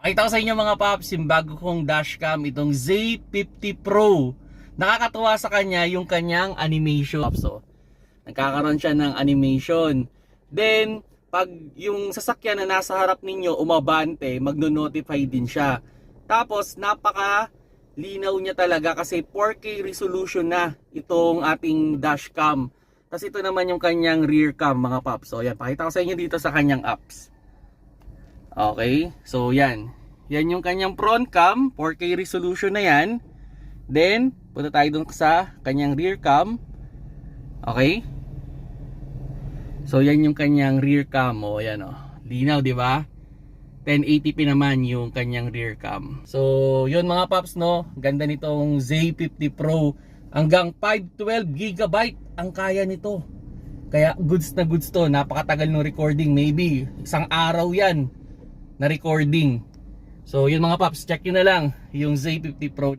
Pakita ko sa inyo mga paps, yung bago kong dashcam, itong Z50 Pro. Nakakatuwa sa kanya yung kanyang animation. So, nagkakaroon siya ng animation. Then, pag yung sasakyan na nasa harap ninyo umabante, magno-notify din siya. Tapos, napaka linaw niya talaga kasi 4K resolution na itong ating dashcam. Tapos ito naman yung kanyang rear cam mga paps. So, yan, pakita ko sa inyo dito sa kanyang apps. Okay, so yan. Yan yung kanyang front cam, 4K resolution na yan. Then, punta tayo dun sa kanyang rear cam. Okay? So, yan yung kanyang rear cam. O, yan o. Linaw, di ba? 1080p naman yung kanyang rear cam. So, yun mga paps, no? Ganda nitong Z50 Pro. Hanggang 512GB ang kaya nito. Kaya goods na goods to. Napakatagal ng recording. Maybe isang araw yan na recording. So yun mga paps, check nyo na lang yung Z50 Pro.